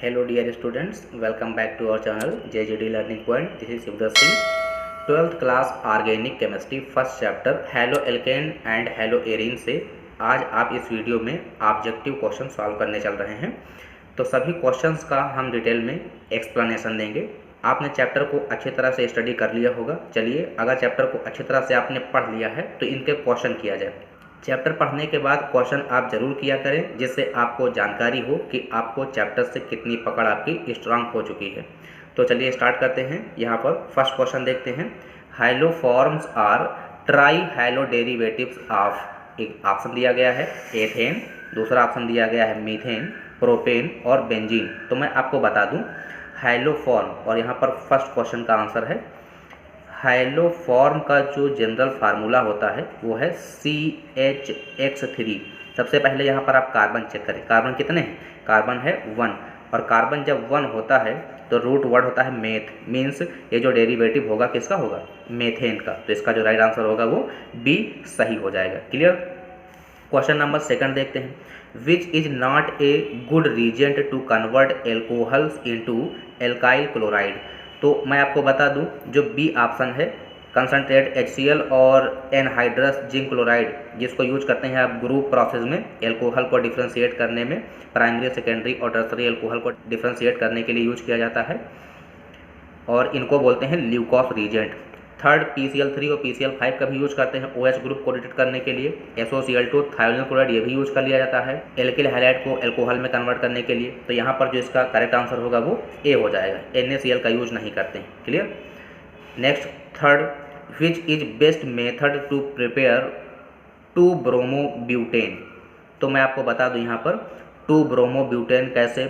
Hello dear students, welcome back to our channel JJD Learning Point. This is Shivdar Singh. 12th class Organic Chemistry first chapter halo alkane and hello arene से आज आप इस video में objective question solve करने चल रहे हैं। तो सभी क्वेश्चंस का हम डिटेल में एक्सप्लेनेशन देंगे। आपने चैप्टर को अच्छी तरह से स्टडी कर लिया होगा। चलिए, अगर चैप्टर को अच्छी तरह से आपने पढ़ लिया है तो इनके क्वेश्चन किया जाए। चैप्टर पढ़ने के बाद क्वेश्चन आप ज़रूर किया करें, जिससे आपको जानकारी हो कि आपको चैप्टर से कितनी पकड़ आपकी स्ट्रांग हो चुकी है। तो चलिए स्टार्ट करते हैं। यहाँ पर फर्स्ट क्वेश्चन देखते हैं। Haloforms are tri halo derivatives of, एक ऑप्शन दिया गया है एथेन, दूसरा ऑप्शन दिया गया है मीथेन, प्रोपेन और बेंजीन। तो मैं आपको बता दूं हाइलोफॉर्म, और यहाँ पर फर्स्ट क्वेश्चन का आंसर है हाइलोफॉर्म का जो जनरल फार्मूला होता है वो है CHX3। सबसे पहले यहाँ पर आप कार्बन चेक करें, कार्बन कितने हैं? कार्बन है 1, और कार्बन जब 1 होता है तो रूट वर्ड होता है मेथ, मीन्स ये जो डेरिवेटिव होगा किसका होगा? मेथेन का। तो इसका जो राइट आंसर होगा वो बी सही हो जाएगा। क्लियर। क्वेश्चन नंबर सेकंड देखते हैं। Which is not a good reagent to convert alcohols into alkyl chloride. तो मैं आपको बता दूं जो बी ऑप्शन है कंसनट्रेट HCl और एनहाइड्रस जिंक क्लोराइड, जिसको यूज करते हैं आप ग्रुप प्रोसेस में एल्कोहल को डिफ्रेंशिएट करने में, प्राइमरी सेकेंडरी और टर्सरी एल्कोहल को डिफ्रेंशिएट करने के लिए यूज किया जाता है, और इनको बोलते हैं ल्यूकॉस रीजेंट। थर्ड PCl3 और PCl5 का भी यूज करते हैं OH ग्रुप को डिटेक्ट करने के लिए। SOCl2 थायोलिन क्लोराइड ये भी यूज कर लिया जाता है एल्किल हैलाइड को एल्कोहल में कन्वर्ट करने के लिए। तो यहाँ पर जो इसका करेक्ट आंसर होगा वो ए हो जाएगा। NaCl का यूज नहीं करते हैं। Clear. Next third, which is best method to prepare 2-ब्रोमोब्यूटेन। तो मैं आपको बता दूं यहाँ पर 2-ब्रोमोब्यूटेन कैसे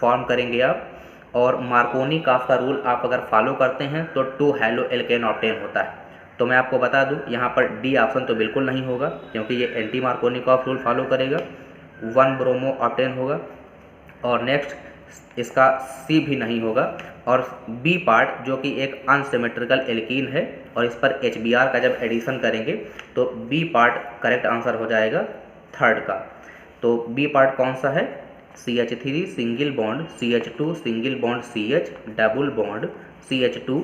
फॉर्म करेंगे आप, और मार्कोनी काफ का रूल आप अगर फॉलो करते हैं तो 2 हेलो एल्केन ऑब्टेन होता है। तो मैं आपको बता दूं यहाँ पर डी ऑप्शन तो बिल्कुल नहीं होगा, क्योंकि ये एंटी मार्कोनी काफ रूल फॉलो करेगा। 1 ब्रोमो ऑब्टेन होगा, और नेक्स्ट इसका सी भी नहीं होगा, और बी पार्ट जो कि एक अनसिमेट्रिकल एल्कीन है, और इस पर HBr का जब एडिशन करेंगे तो बी पार्ट करेक्ट आंसर हो जाएगा थर्ड का। तो बी पार्ट कौन सा है? CH3 single bond CH2 single bond CH double bond CH2।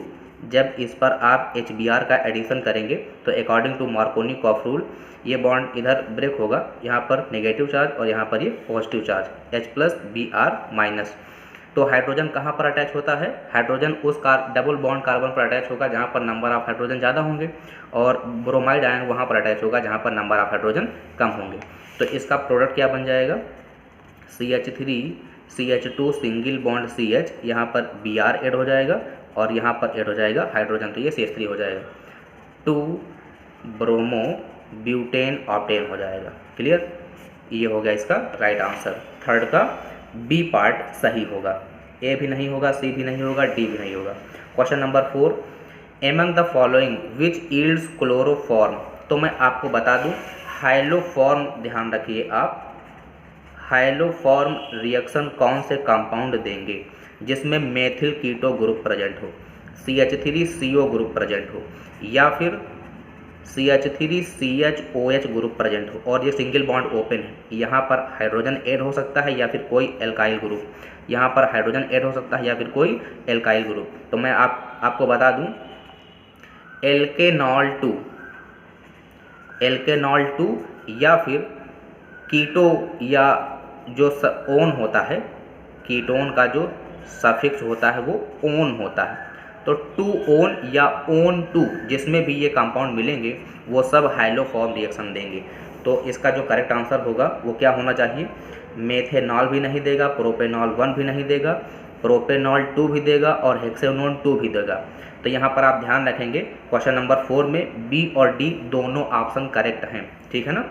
जब इस पर आप HBr का एडिशन करेंगे तो according to Markovnikov rule ये बॉन्ड इधर ब्रेक होगा, यहाँ पर नेगेटिव चार्ज और यहाँ पर ये पॉजिटिव चार्ज H+Br-। तो हाइड्रोजन कहाँ पर अटैच होता है? हाइड्रोजन उस डबल बॉन्ड कार्बन पर अटैच होगा जहाँ पर नंबर ऑफ हाइड्रोजन ज़्यादा होंगे, और ब्रोमाइड आयन वहाँ पर अटैच होगा जहाँ पर नंबर ऑफ हाइड्रोजन कम होंगे। तो इसका प्रोडक्ट क्या बन जाएगा? CH3 CH2 single bond CH, यहाँ पर Br ऐड हो जाएगा, और यहाँ पर ऐड हो जाएगा हाइड्रोजन, तो ये CH3 हो जाएगा। 2-ब्रोमोब्यूटेन ऑब्टेन हो जाएगा। क्लियर। ये हो गया इसका राइट आंसर। थर्ड का बी पार्ट सही होगा। ए भी नहीं होगा, सी भी नहीं होगा, डी भी नहीं होगा। Question number 4, among the following which yields chloroform. तो मैं आपको बता दूं हाइलोफॉर्म, ध्यान रखिए आप, हाइलोफॉर्म रिएक्शन कौन से कंपाउंड देंगे जिसमें मेथिल कीटो ग्रुप प्रेजेंट हो, CH3CO ग्रुप प्रेजेंट हो, या फिर CH3CHOH ग्रुप प्रेजेंट हो, और ये सिंगल बॉन्ड ओपन है। यहाँ पर हाइड्रोजन ऐड हो सकता है या फिर कोई एल्काइल ग्रुप, यहाँ पर हाइड्रोजन ऐड हो सकता है या फिर कोई एल्काइल ग्रुप। तो मैं आपको बता दूं एल्केनॉल 2 या फिर कीटो, या जो ओन होता है, कीटोन का जो सफिक्स होता है वो ओन होता है। तो 2-ओन या ओन 2 जिसमें भी ये कंपाउंड मिलेंगे वो सब हाइलोफॉर्म रिएक्शन देंगे। तो इसका जो करेक्ट आंसर होगा वो क्या होना चाहिए? मेथेनॉल भी नहीं देगा, प्रोपेनॉल 1 भी नहीं देगा, प्रोपेनॉल 2 भी देगा, और हेक्सेनोन 2 भी देगा। तो यहाँ पर आप ध्यान रखेंगे क्वेश्चन नंबर 4 में बी और डी दोनों ऑप्शन करेक्ट हैं। ठीक है ना।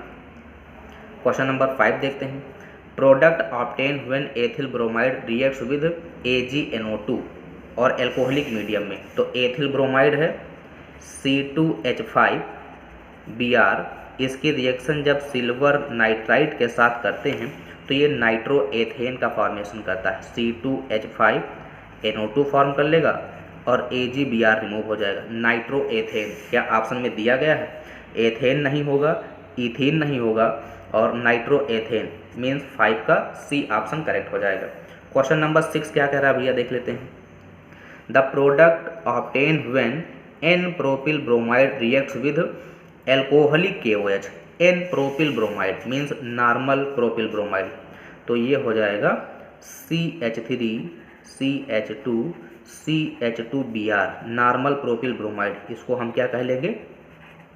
क्वेश्चन नंबर 5 देखते हैं। Product obtain when ethyl bromide reacts with AgNO2 और एल्कोहलिक मीडियम में। तो एथिल ब्रोमाइड है C2H5Br, इसकी रिएक्शन जब सिल्वर नाइट्राइड के साथ करते हैं तो ये नाइट्रो एथेन का फॉर्मेशन करता है। C2H5NO2 फॉर्म कर लेगा और AgBr रिमूव हो जाएगा, नाइट्रो एथेन। क्या ऑप्शन में दिया गया है? एथेन नहीं होगा, इथीन नहीं होगा, और नाइट्रो एथेन, मीन्स 5 का सी ऑप्शन करेक्ट हो जाएगा। क्वेश्चन नंबर 6 क्या कह रहा है भैया, देख लेते हैं। The product obtain when n propyl bromide reacts with alcoholic KOH। N propyl bromide means normal propyl bromide, तो ये हो जाएगा CH3 CH2 CH2Br normal propyl bromide. इसको हम क्या कह लेंगे,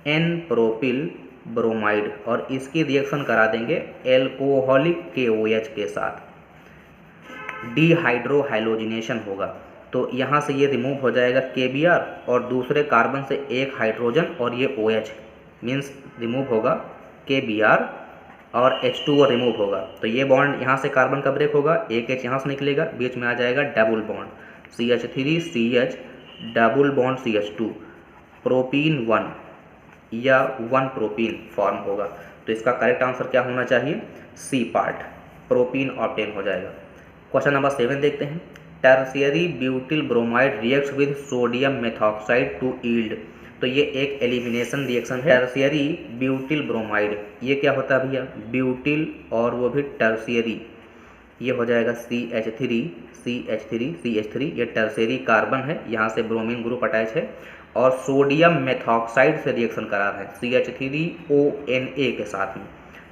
एन प्रोपिल ब्रोमाइड, और इसकी रिएक्शन करा देंगे एल्कोहलिक KOH के साथ, डिहाइड्रोहाइलोजिनेशन होगा। तो यहाँ से ये रिमूव हो जाएगा KBr और दूसरे कार्बन से एक हाइड्रोजन और ये OH मीन्स रिमूव होगा KBr और H2O रिमूव होगा। तो ये बॉन्ड यहाँ से कार्बन का ब्रेक होगा, एक H यहाँ से निकलेगा, बीच में आ जाएगा double bond CH3 CH double bond CH2 propene 1 या 1 प्रोपीन फॉर्म होगा। तो इसका करेक्ट आंसर क्या होना चाहिए, सी पार्ट, प्रोपीन ऑब्टेन हो जाएगा। क्वेश्चन नंबर 7 देखते हैं। Tertiary butyl bromide reacts with sodium methoxide to yield. तो ये एक एलिमिनेशन रिएक्शन है। टर्शियरी ब्यूटिल ब्रोमाइड, ये क्या होता है भैया, ब्यूटिल और वो भी टर्शियरी, ये हो जाएगा CH3 CH3 CH3, ये टर्शियरी कार्बन है, यहाँ से ब्रोमीन ग्रुप अटैच है और सोडियम मेथॉक्साइड से रिएक्शन करा रहे हैं CH3ONA के साथ में।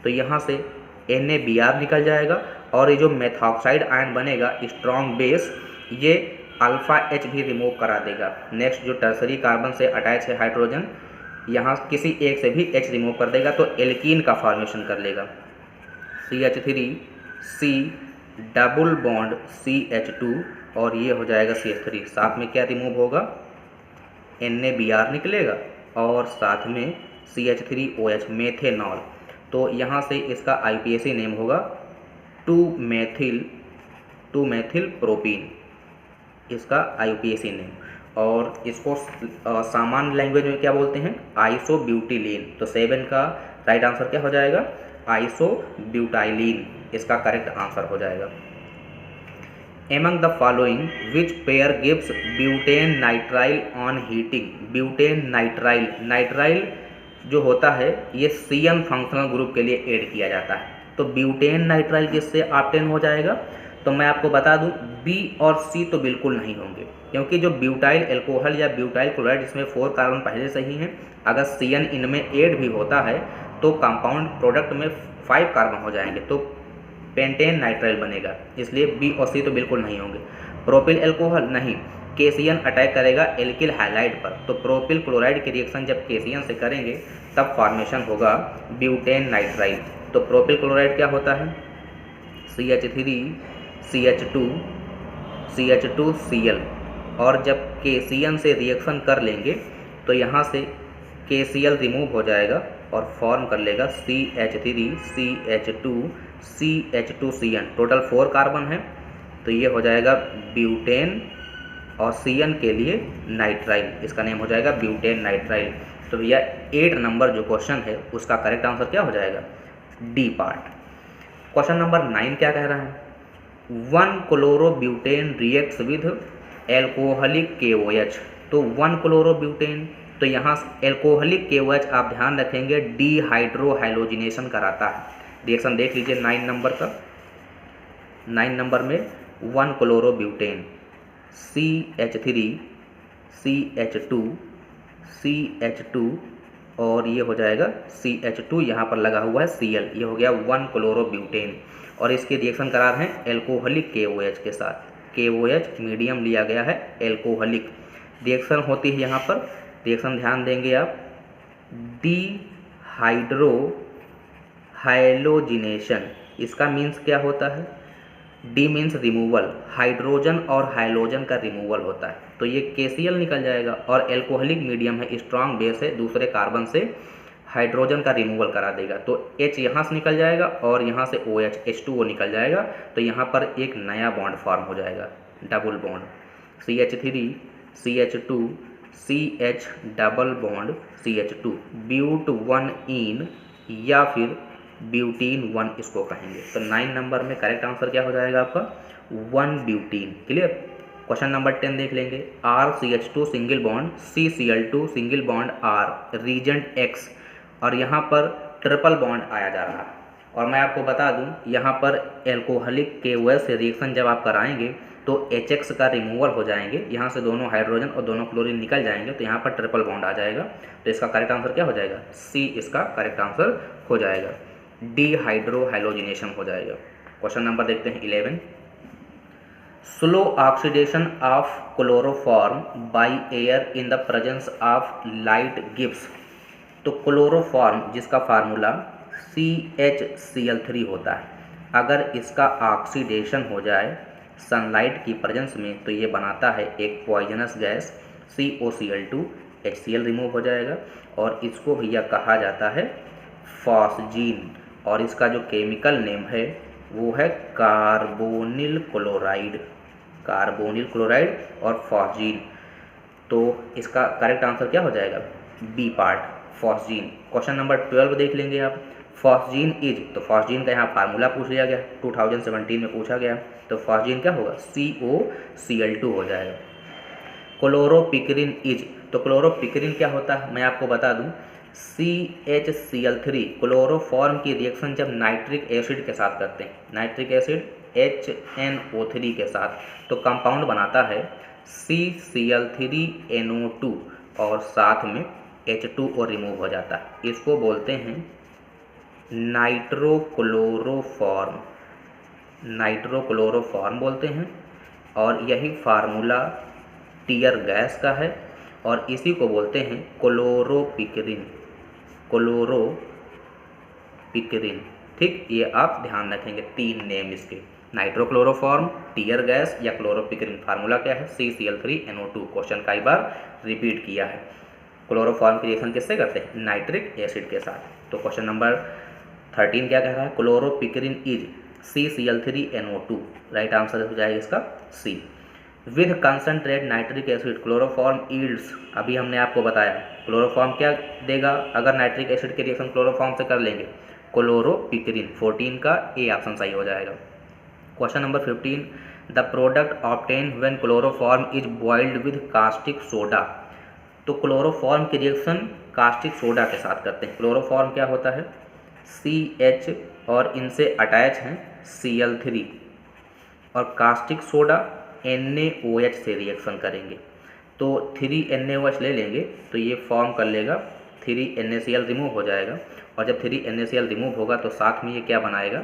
तो यहाँ से NaBr निकल जाएगा और ये जो मेथॉक्साइड आयन बनेगा स्ट्रॉन्ग बेस, ये अल्फा H भी रिमूव करा देगा। नेक्स्ट जो टर्सरी कार्बन से अटैच है हाइड्रोजन, यहाँ किसी एक से भी H रिमूव कर देगा तो एल्कीन का फॉर्मेशन कर लेगा CH3 C double bond CH2 और ये हो जाएगा CH3, साथ में क्या रिमूव होगा, NaBr निकलेगा और साथ में CH3OH मेथेनॉल। तो यहाँ से इसका IPAC नेम होगा 2 मेथिल प्रोपीन, इसका IPAC नेम। और इसको सामान्य लैंग्वेज में क्या बोलते हैं, आइसोब्यूटिलीन। तो 7 का राइट आंसर क्या हो जाएगा, आइसोब्यूटाइलीन, इसका करेक्ट आंसर हो जाएगा। Among the following which pair gives butane nitrile on heating. Butane nitrile, nitrile जो होता है ये CN फंक्शनल ग्रुप के लिए ऐड किया जाता है। तो ब्यूटेन नाइट्राइल किससे ऑब्टेन हो जाएगा, तो मैं आपको बता दूं B और C तो बिल्कुल नहीं होंगे, क्योंकि जो ब्यूटाइल अल्कोहल या ब्यूटाइल क्लोराइड इसमें 4 कार्बन पहले से ही हैं, अगर CN इनमें ऐड भी होता है तो कंपाउंड प्रोडक्ट में 5 कार्बन हो जाएंगे, तो पेंटेन नाइट्राइल बनेगा, इसलिए B और C तो बिल्कुल नहीं होंगे। प्रोपिल अल्कोहल नहीं, KCN अटैक करेगा एल्किल हाइलाइड पर, तो प्रोपिल क्लोराइड की रिएक्शन जब KCN से करेंगे तब फॉर्मेशन होगा ब्यूटेन नाइट्राइल। तो प्रोपिल क्लोराइड क्या होता है, CH3 CH2 CH2Cl, और जब KCN से रिएक्शन कर लेंगे तो यहाँ से KCl रिमूव हो जाएगा और फॉर्म कर लेगा CH3 CH2 CH2CN, total 4 carbon है, तो ये हो जाएगा ब्यूटेन और CN के लिए नाइट्राइल, इसका नेम हो जाएगा ब्यूटेन नाइट्राइल। तो भैया 8 नंबर जो क्वेश्चन है उसका करेक्ट आंसर क्या हो जाएगा, डी पार्ट। क्वेश्चन नंबर 9 क्या कह रहा है, 1 chlorobutane reacts with alcoholic KOH। तो 1 क्लोरोब्यूटेन, तो यहाँ एल्कोहलिक KOH आप ध्यान रखेंगे डिहाइड्रोहाइलोजिनेशन कराता है। रिएक्शन देख लीजिए 9 नंबर का, 9 नंबर में 1 क्लोरोब्यूटेन CH3 CH2 CH2 और ये हो जाएगा CH2, यहाँ पर लगा हुआ है Cl, ये हो गया 1 क्लोरोब्यूटेन, और इसकी रिएक्शन करा रहे हैं एल्कोहलिक KOH के साथ। KOH मीडियम लिया गया है, एल्कोहलिक रिएक्शन होती है यहाँ पर, रिएक्शन ध्यान देंगे आप, डिहाइड्रोहाइलोजिनेशन, इसका मीन्स क्या होता है, डी मीन्स रिमूवल, हाइड्रोजन और हाइलोजन का रिमूवल होता है, तो ये KCl निकल जाएगा, और एल्कोहलिक मीडियम है, स्ट्रॉन्ग बेस है, दूसरे कार्बन से हाइड्रोजन का रिमूवल करा देगा, तो H यहाँ से निकल जाएगा और यहाँ से OH H2O निकल जाएगा, तो यहाँ पर एक नया बॉन्ड फॉर्म हो जाएगा, double bond CH3 CH2 CH double bond CH2, but 1 ene या फिर ब्यूटीन 1 इसको कहेंगे। तो 9 नंबर में करेक्ट आंसर क्या हो जाएगा आपका, 1 ब्यूटीन। क्लियर। क्वेश्चन नंबर 10 देख लेंगे, RCH2 single bond CCl2 single bond R reagent X, और यहाँ पर ट्रिपल बॉन्ड आया जा रहा है, और मैं आपको बता दूं, यहाँ पर एल्कोहलिक KOH से रिएक्शन जब आप कराएंगे तो HX का रिमूवल हो जाएंगे, यहाँ से दोनों हाइड्रोजन और दोनों क्लोरीन निकल जाएंगे, तो यहाँ पर ट्रिपल बॉन्ड आ जाएगा। तो इसका करेक्ट आंसर क्या हो जाएगा? C इसका करेक्ट आंसर हो जाएगा, डिहाइड्रोहाइलोजिनेशन हो जाएगा। क्वेश्चन नंबर देखते हैं 11। Slow oxidation of chloroform by air in the presence of light gives. तो क्लोरोफॉर्म जिसका फार्मूला CHCl3 होता है, अगर इसका ऑक्सीडेशन हो जाए सनलाइट की प्रेजेंस में तो ये बनाता है एक poisonous gas COCl2, HCl remove हो जाएगा, और इसको भैया कहा जाता है फॉस्जीन, और इसका जो केमिकल नेम है वो है कार्बोनिल क्लोराइड, कार्बोनिल क्लोराइड और फॉस्जीन। तो इसका करेक्ट आंसर क्या हो जाएगा? B part, phosgene. Question number 12 देख लेंगे आप। फॉस्जीन इज, तो फॉस्जीन का यहाँ फार्मूला पूछ लिया गया, 2017 में पूछा गया, तो फॉस्जीन क्या होगा? COCl2 हो जाएगा। क्लोरोपिक्रिन इज, तो क्लोरोपिक्रिन क्या होता है मैं आपको बता दूं, CHCl3 क्लोरोफॉर्म की रिएक्शन जब नाइट्रिक एसिड के साथ करते हैं, नाइट्रिक एसिड HNO3 के साथ, तो कंपाउंड बनाता है CCl3NO2 और साथ में H2O रिमूव हो जाता है। इसको बोलते हैं नाइट्रोक्लोरोफॉर्म, नाइट्रोक्लोरोफॉर्म बोलते हैं, और यही फार्मूला टीयर गैस का है, और इसी को बोलते हैं क्लोरोपिक्रिन, क्लोरोपिक्रिन। ठीक, ये आप ध्यान रखेंगे, 3 नेम इसके, नाइट्रोक्लोरोफॉर्म, टीयर गैस या क्लोरोपिक्रिन। फार्मूला क्या है? CCl3NO2। क्वेश्चन कई बार रिपीट किया है। क्लोरोफॉर्म की रिएक्शन किससे करते हैं? नाइट्रिक एसिड के साथ। तो क्वेश्चन नंबर 13 क्या कह रहा है? Chloropicrin is CCl3NO2, right answer हो जाएगा इसका C। With concentrate nitric acid chloroform yields, अभी हमने आपको बताया क्लोरोफॉर्म क्या देगा अगर नाइट्रिक एसिड के रिएक्शन क्लोरोफॉर्म से कर लेंगे? क्लोरोपिक्रिन। 14 का A ऑप्शन सही हो जाएगा। Question number 15, the product obtain when chloroform is boiled with caustic soda. तो क्लोरोफॉर्म की रिएक्शन कास्टिक सोडा के साथ करते हैं। क्लोरोफॉर्म क्या होता है? CH और इनसे अटैच हैं Cl3, और कास्टिक सोडा NaOH से रिएक्शन करेंगे, तो 3NaOH ले लेंगे तो ये फॉर्म कर लेगा 3NaCl रिमूव हो जाएगा, और जब 3NaCl रिमूव होगा तो साथ में ये क्या बनाएगा?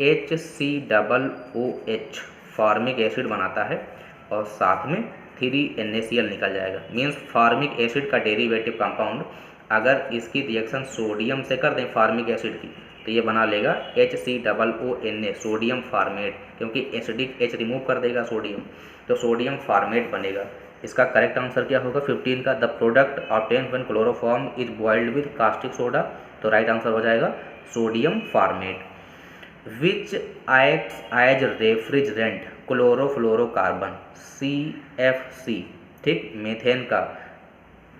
HCOOH फार्मिक एसिड बनाता है, और साथ में 3NaCl निकल जाएगा। मीन्स फार्मिक एसिड का डेरिवेटिव कंपाउंड अगर इसकी रिएक्शन सोडियम से कर दें फार्मिक एसिड की, तो ये बना लेगा HCOONA, सोडियम फार्मेट, क्योंकि एसिडिक H रिमूव कर देगा सोडियम, तो सोडियम फार्मेट बनेगा। इसका करेक्ट आंसर क्या होगा? 15 का, the product obtain when chloroform is boiled with caustic soda, तो राइट आंसर हो जाएगा sodium formate. Which acts as refrigerant chlorofluorocarbon, CFC। ठीक, मेथेन का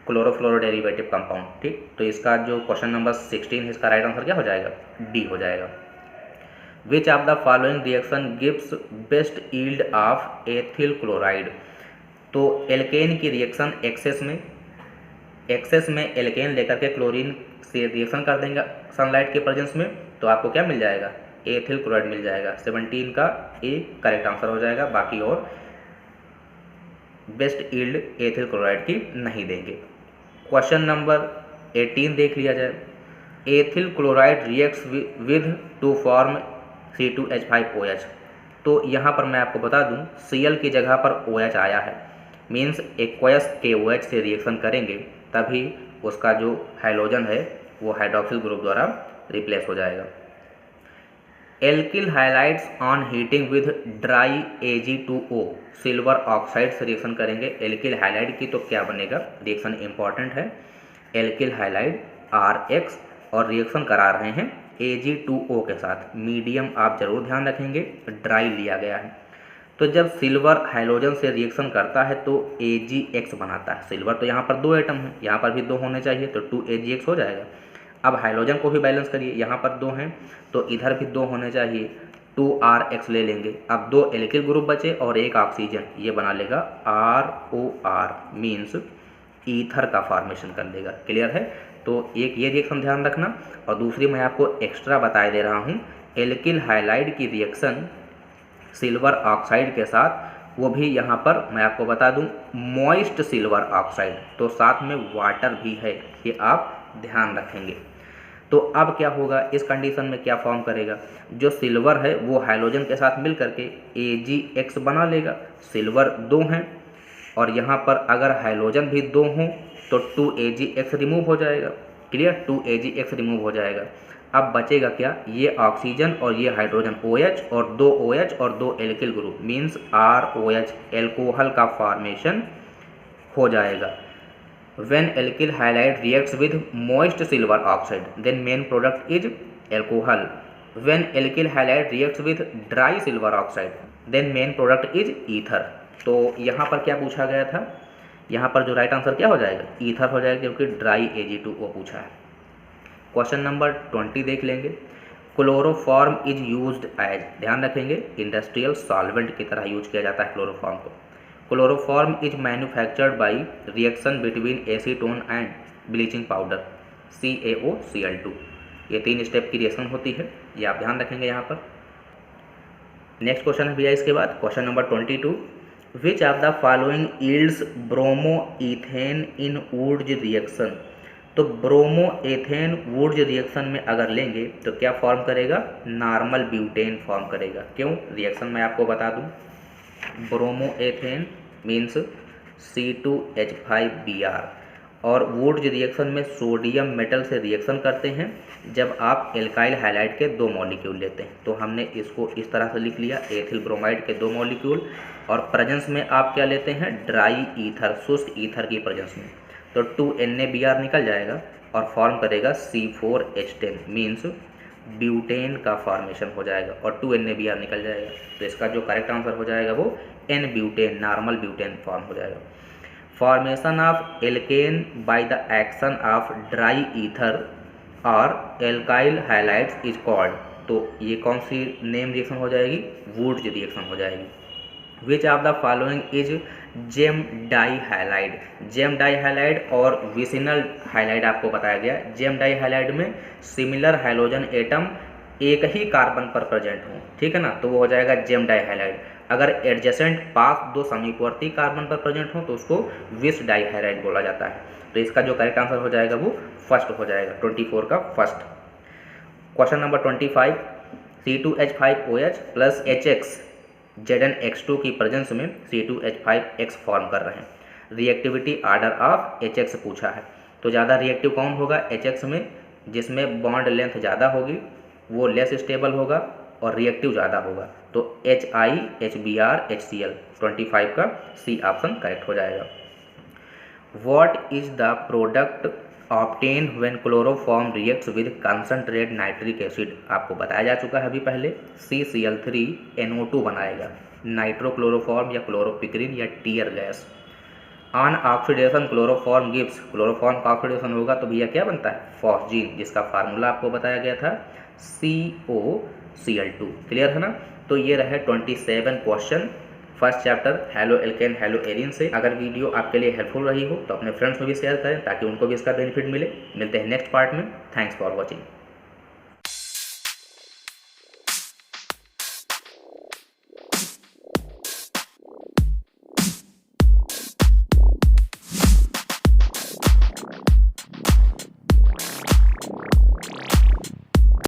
क्लोरोफ्लोरो डेरिवेटिव कंपाउंड। ठीक, तो इसका जो क्वेश्चन नंबर 16 है, इसका राइट आंसर क्या हो जाएगा? D हो जाएगा। विच of the following reaction gives best yield of ethyl chloride. तो एल्केन की रिएक्शन एक्सेस में एल्केन लेकर के क्लोरीन से रिएक्शन कर देंगे सनलाइट के प्रेजेंस में, तो आपको क्या मिल जाएगा? एथिल क्लोराइड मिल जाएगा। 17 का A करेक्ट आंसर हो जाएगा, बाकी और बेस्ट यील्ड एथिल क्लोराइड की नहीं देंगे। क्वेश्चन नंबर 18 देख लिया जाए। Ethyl chloride reacts with two form C2H5OH। तो यहाँ पर मैं आपको बता दूँ Cl की जगह पर OH आया है, मीन्स एक्वस KOH से रिएक्शन करेंगे तभी उसका जो हाइड्रोजन है वो हाइड्रोक्सिल ग्रुप द्वारा रिप्लेस हो जाएगा। Alkyl highlights on heating with dry Ag2O, silver oxide से रिएक्शन करेंगे एल्किल हाइलाइड की, तो क्या बनेगा? रिएक्शन इंपॉर्टेंट है, एल्किल हाइलाइड RX, और रिएक्शन करा रहे हैं Ag2O के साथ। मीडियम आप जरूर ध्यान रखेंगे, ड्राई लिया गया है। तो जब सिल्वर हाइड्रोजन से रिएक्शन करता है तो AgX बनाता है। सिल्वर तो यहाँ पर 2 एटम है, यहाँ पर भी 2 होने चाहिए, तो 2AgX हो जाएगा। अब हाइड्रोजन को भी बैलेंस करिए, यहाँ पर 2 हैं तो इधर भी 2 होने चाहिए, 2RX ले लेंगे। अब 2 एल्किल ग्रुप बचे और 1 ऑक्सीजन, ये बना लेगा ROR, मीन्स ईथर का फॉर्मेशन कर लेगा। क्लियर है? तो एक ये रिएक्शन ध्यान रखना, और दूसरी मैं आपको एक्स्ट्रा बता दे रहा हूँ, एल्किल हाइलाइड की रिएक्शन सिल्वर ऑक्साइड के साथ, वो भी यहाँ पर मैं आपको बता दूँ मॉइस्ट सिल्वर ऑक्साइड, तो साथ में वाटर भी है, ये आप ध्यान रखेंगे। तो अब क्या होगा, इस कंडीशन में क्या फॉर्म करेगा, जो सिल्वर है वो हाइड्रोजन के साथ मिल करके AgX बना लेगा। सिल्वर 2 हैं और यहाँ पर अगर हाइड्रोजन भी 2 हों तो 2AgX रिमूव हो जाएगा। क्लियर, 2AgX रिमूव हो जाएगा। अब बचेगा क्या, ये ऑक्सीजन और ये हाइड्रोजन OH और 2 OH और 2 alkyl group means ROH alcohol का फॉर्मेशन हो जाएगा। When alkyl halide reacts with moist silver oxide, then main product is alcohol. When alkyl halide reacts with dry silver oxide, then main product is ether. तो यहाँ पर क्या पूछा गया था, यहाँ पर जो राइट आंसर क्या हो जाएगा, ईथर हो जाएगा, क्योंकि ड्राई Ag2O पूछा है। क्वेश्चन नंबर 20 देख लेंगे। क्लोरोफॉर्म इज यूज्ड एज, ध्यान रखेंगे इंडस्ट्रियल सॉल्वेंट की तरह यूज किया जाता है क्लोरोफॉर्म को। Chloroform is manufactured by reaction between acetone and bleaching powder CaOCl2। ये 3 स्टेप की रिएक्शन होती है, ये आप ध्यान रखेंगे यहाँ पर। नेक्स्ट क्वेश्चन है भैया इसके बाद question number 22। Which of the following yields bromo ethane in Wurtz reaction. तो ब्रोमो एथेन वुड्स रिएक्शन में अगर लेंगे तो क्या फॉर्म करेगा, नॉर्मल ब्यूटेन फॉर्म करेगा। क्यों, रिएक्शन मैं आपको बता दूँ, ब्रोमो एथेन मीन्स C2H5Br, और वुड्स रिएक्शन में सोडियम मेटल से रिएक्शन करते हैं जब आप एल्काइल हाइलाइड के 2 मॉलिक्यूल लेते हैं। तो हमने इसको इस तरह से लिख लिया, एथिल ब्रोमाइड के 2 मॉलिक्यूल, और प्रेजेंस में आप क्या लेते हैं, ड्राई ईथर, शुष्क ईथर की प्रेजेंस में, तो 2NaBr निकल जाएगा और फॉर्म करेगा C4H10 मीन्स ब्यूटेन का फॉर्मेशन हो जाएगा, और 2NaBr निकल जाएगा। तो इसका जो करेक्ट आंसर हो जाएगा वो N-ब्यूटेन, नॉर्मल ब्यूटेन फॉर्म हो जाएगा। Formation of alkene by the action of dry ether और एल्काइल हाइलाइड्स इज कॉल्ड, तो ये कौन सी नेम रिएक्शन हो जाएगी, वुड्स रिएक्शन हो जाएगी। Which of the following is gem di halide. Gem di halide और विसिनल हाइलाइड आपको बताया गया। जेम डाई हाइलाइड में सिमिलर हाइड्रोजन एटम एक ही कार्बन पर प्रेजेंट हो, ठीक है ना, तो वो हो जाएगा जेम डाई हाइलाइड। अगर एडजेसेंट पास 2 समीपवर्ती कार्बन पर प्रेजेंट हो तो उसको विस डाई हाइलाइड बोला जाता है। तो इसका जो करेक्ट आंसर हो जाएगा वो फर्स्ट हो जाएगा, 24 का first. Question number 25। C2H5OH plus HX ZnX2 की प्रेजेंस में C2H5X फॉर्म कर रहे हैं। रिएक्टिविटी आर्डर ऑफ HX पूछा है, तो ज़्यादा रिएक्टिव कौन होगा HX में, जिसमें बॉन्ड लेंथ ज़्यादा होगी वो लेस स्टेबल होगा और रिएक्टिव ज़्यादा होगा। तो HI HBr HCl, 25 का C ऑप्शन करेक्ट हो जाएगा। What is the product obtain when chloroform reacts with concentrate nitric acid, आपको बताया जा चुका है अभी पहले, CCl3NO2 बनाएगा। नाइट्रोक्लोरोफॉर्म या क्लोरोपिक्रिन या tear gas. On oxidation chloroform gives, chloroform का ऑक्सीडेशन होगा तो भैया क्या बनता है, फॉस्जीन, जिसका फार्मूला आपको बताया गया था COCl2। क्लियर है ना। तो ये रहे 27 question first chapter halo alkane halo arene से। अगर वीडियो आपके लिए हेल्पफुल रही हो तो अपने फ्रेंड्स में भी शेयर करें ताकि उनको भी इसका बेनिफिट मिले। मिलते हैं नेक्स्ट पार्ट में। Thanks for watching.